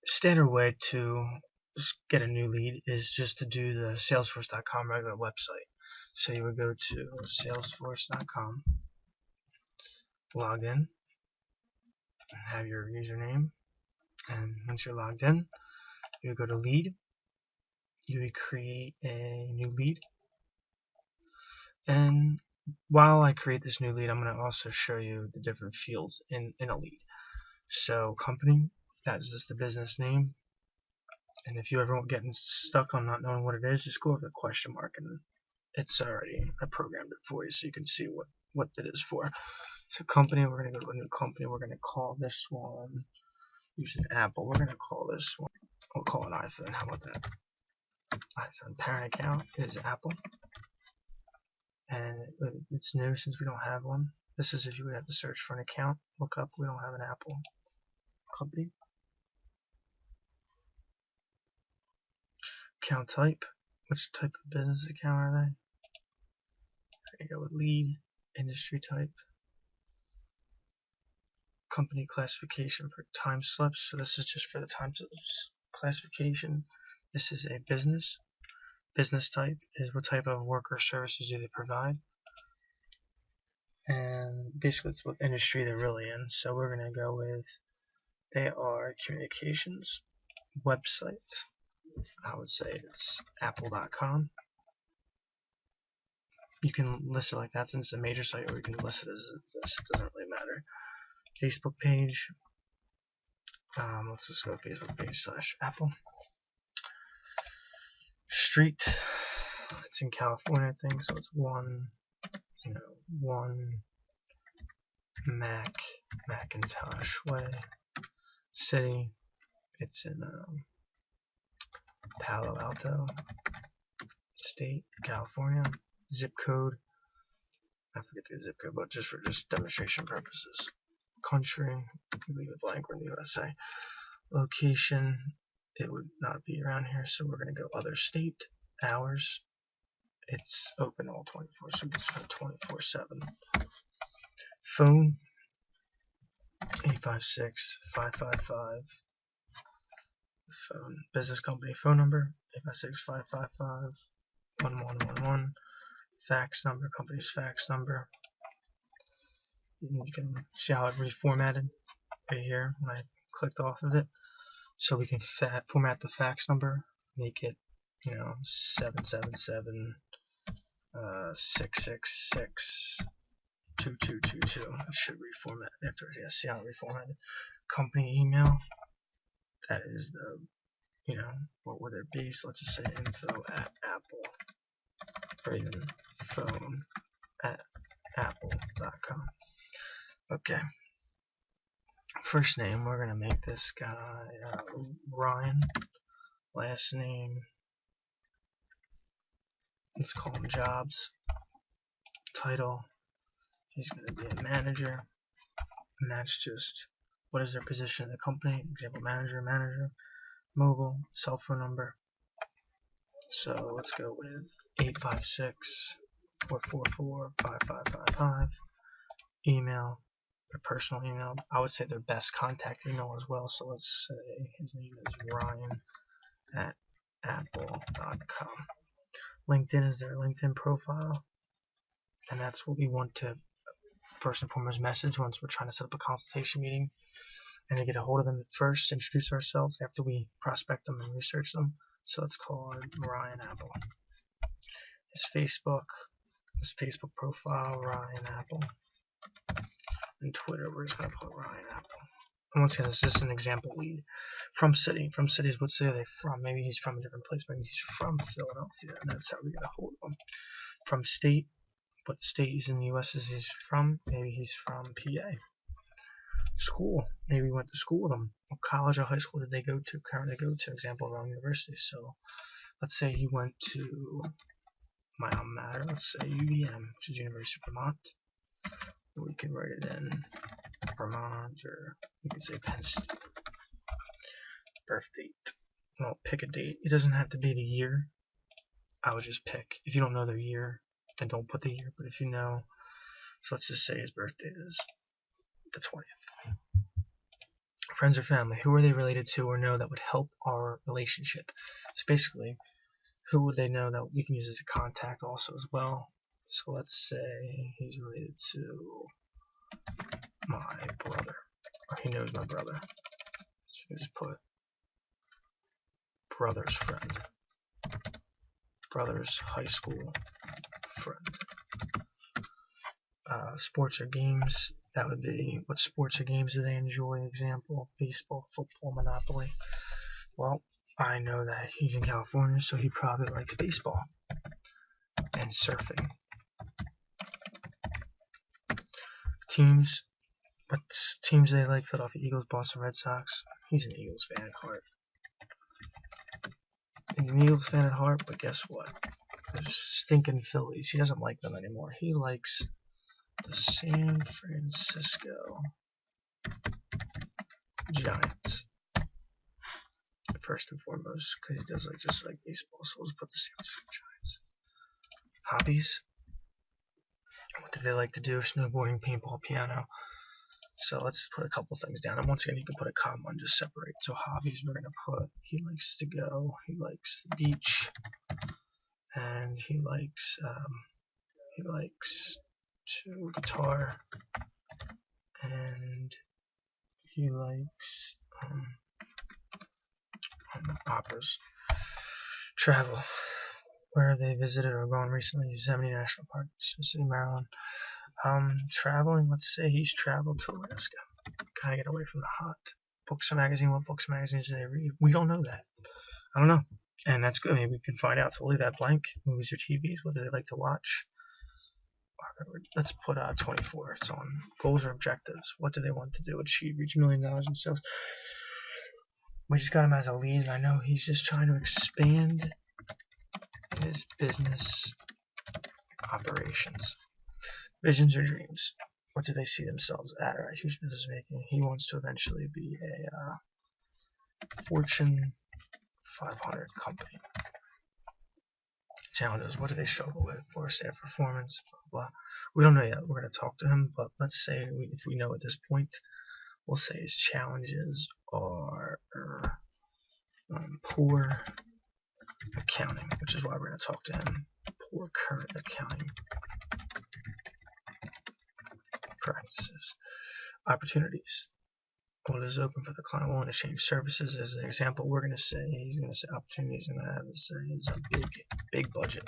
standard way to just get a new lead is just to do the SalesForce.com regular website. So you would go to SalesForce.com, log in, and have your username, and once you're logged in, you would go to lead, you would create a new lead, and while I create this new lead, I'm going to also show you the different fields in a lead. So company, that's just the business name, and if you ever get stuck on not knowing what it is, just go over the question mark, and it's already, I programmed it for you so you can see what it is for. So company, we're going to go to a new company. We're going to call this one, using Apple, we're going to call this one, we'll call it iPhone. How about that? iPhone. Parent account is Apple, and it's new since we don't have one. This is if you would have to search for an account, look up, we don't have an Apple company. Account type, which type of business account are they? There you go with lead, industry type, company classification for time slips. So this is just for the time slips classification. This is a business. Business type is what type of work or services do they provide. And basically it's what industry they're really in. So we're going to go with, they are communications, websites. I would say it's apple.com. You can list it like that since it's a major site, or you can list it as this. It doesn't really matter. Facebook page. Let's just go Facebook page / Apple. Street. It's in California, I think, so it's one Macintosh Way. City. It's in Palo Alto. State, California. Zip code. I forget the zip code, but just for demonstration purposes. Country, leave it blank, we're in the USA. Location, it would not be around here, so we're going to go other state. Hours, it's open all 24, so we just put 24/7. Phone, 856-555. Phone, business company phone number, 856-555-1111. Fax number, company's fax number. You can see how it reformatted right here when I clicked off of it. So we can format the fax number, make it 777-666-2222. It should reformat after. Yeah, see how it reformatted. Company email, that is the, what would it be? So let's just say info@apple, or even phone@apple.com. Okay. First name, we're going to make this guy Ryan. Last name, let's call him Jobs. Title, he's going to be a manager. And that's just, what is their position in the company? Example, manager. Mobile, cell phone number. So let's go with 856-444-5555. Email, their personal email. I would say their best contact email as well. So let's say his name is Ryan@apple.com. LinkedIn is their LinkedIn profile, and that's what we want to first and foremost message once we're trying to set up a consultation meeting and to get a hold of them at first, introduce ourselves after we prospect them and research them. So let's call it Ryan Apple. His Facebook profile, Ryan Apple. And Twitter, we're just going to put Ryan Apple. And once again, it's just an example lead. From city. From cities, what city are they from? Maybe he's from a different place. Maybe he's from Philadelphia, and that's how we get a hold of him. From state, what state is in the U.S. is he's from? Maybe he's from PA. School, maybe he went to school with them. What college or high school did they go to? Currently go to, example, Brown University. So let's say he went to my alma mater. Let's say UVM, which is University of Vermont. We can write it in Vermont, or we can say Penn State. Birth date. Well, pick a date. It doesn't have to be the year. I would just pick. If you don't know their year, then don't put the year. But if you know, so let's just say his birthday is the 20th. friends or family, who are they related to or know that would help our relationship? So basically, who would they know that we can use as a contact also as well? So let's say he's related to my brother, or he knows my brother. So you just put brother's friend, brother's high school friend. Sports or games, that would be what sports or games do they enjoy? Example, baseball, football, Monopoly. Well, I know that he's in California, so he probably likes baseball and surfing. Teams, what teams do they like? Philadelphia Eagles, Boston Red Sox. He's an Eagles fan at heart. He's an Eagles fan at heart, but guess what? There's stinking Phillies. He doesn't like them anymore. He likes the San Francisco Giants. First and foremost, because he does like just like baseball, so let's put the San Francisco Giants. Hobbies. What do they like to do? Snowboarding, paintball, piano. So let's put a couple things down. And once again, you can put a comma and just separate. So hobbies, we're gonna put he likes to go. He likes the beach, and he likes to guitar, and he likes operas. Travel. Where they visited or gone recently? Yosemite National Park, City, Maryland. Traveling. Let's say he's traveled to Alaska. Kind of get away from the hot. Books and magazine. What books and magazines do they read? We don't know that. I don't know, and that's good. Maybe we can find out. So we'll leave that blank. Movies or TVs. What do they like to watch? Let's put 24. It's on goals or objectives. What do they want to do? Achieve, reach $1 million in sales. We just got him as a lead, and I know he's just trying to expand his business operations. Visions or dreams. What do they see themselves at? Or huge business making. He wants to eventually be a Fortune 500 company. Challenges. What do they struggle with? Poor staff performance. Blah, blah. We don't know yet. We're going to talk to him, but let's say if we know at this point, we'll say his challenges are poor accounting, which is why we're going to talk to him. Poor current accounting practices. Opportunities. What is open for the client willing to change services? As an example, we're going to say he's going to say opportunities, and that is a big budget.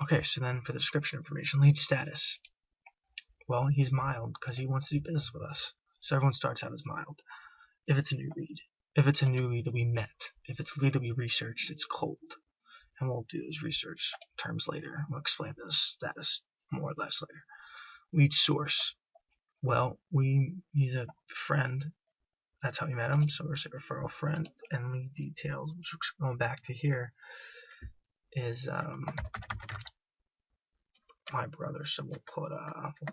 Okay, so then for the description information, lead status. Well, he's mild because he wants to do business with us. So everyone starts out as mild. If it's a new lead, if it's a new lead that we met, if it's a lead that we researched, it's cold. And we'll do those research terms later. We'll explain the status more or less later. Lead source. Well, he's a friend. That's how we met him. So we're saying referral friend. And lead details, which we're going back to here, is my brother. So we'll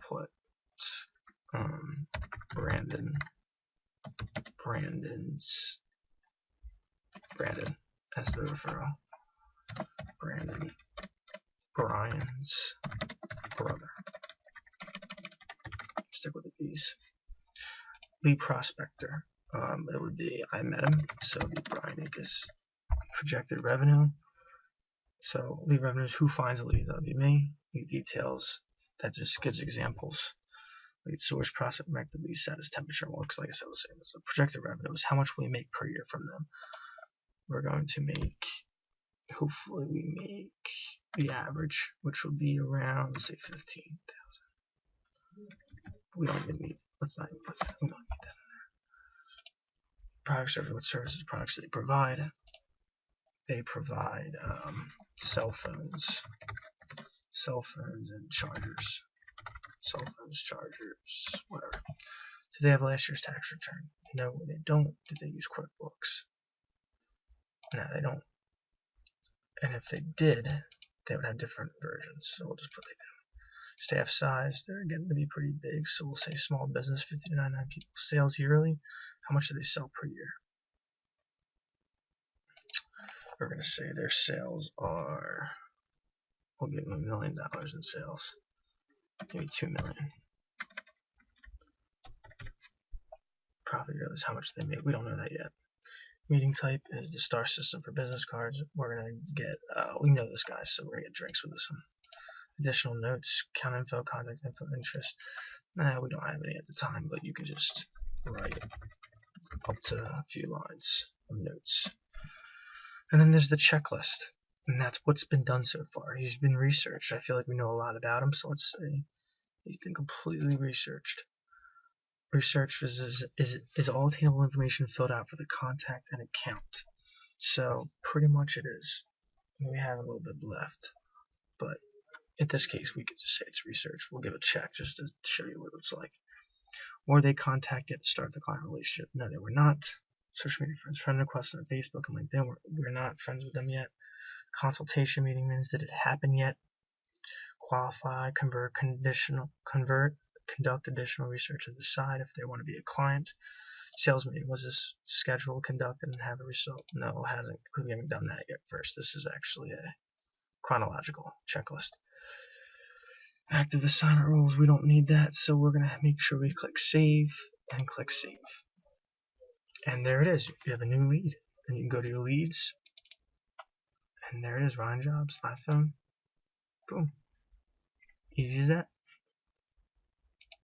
put Brandon as the referral. Brandon, Brian's brother. Stick with the B's. Lead prospector. It would be I met him, so it would be Brian Akers. Projected revenue. So lead revenue is who finds a lead. That would be me. Lead details. That just gives examples. Lead source, prospect, the lead status, temperature. Well, looks like I said the same. So projected revenue is how much we make per year from them. We're going to make. Hopefully we make the average, which will be around, let's say, 15,000. We don't even need. Let's not even put that. We don't need that in there. Products, what services, products they provide. They provide cell phones and chargers. Cell phones, chargers, whatever. Do they have last year's tax return? No, they don't. Do they use QuickBooks? No, they don't. And if they did, they would have different versions. So we'll just put they do. Staff size, they're getting to be pretty big. So we'll say small business, 50 to 99 people. Sales yearly, how much do they sell per year? We're going to say their sales are, we'll give them $1 million in sales. Maybe $2 million. profit yearly is how much they make. We don't know that yet. Meeting type is the star system for business cards. We're gonna get we know this guy, so we're gonna get drinks with this one. Additional notes, account info, contact info, interest. We don't have any at the time, but you can just write up to a few lines of notes. And then there's the checklist, and that's what's been done so far. He's been researched. I feel like we know a lot about him, so let's say he's been completely researched. Research is all attainable information filled out for the contact and account. So pretty much it is. We have a little bit left, but in this case we could just say it's research. We'll give a check just to show you what it's like. Were they contacted to start the client relationship? No, they were not. Social media friends, friend requests on Facebook and LinkedIn. We're not friends with them yet. Consultation meeting means did it happen yet? Qualify, conduct additional research and decide if they want to be a client. Sales meeting, was this scheduled, conducted, and have a result? No, it hasn't. We haven't done that yet first. This is actually a chronological checklist. Active assignment rules, we don't need that, so we're going to make sure we click save and click save. And there it is. You have a new lead. And you can go to your leads. And there it is, Ryan Jobs, iPhone. Boom. Easy as that.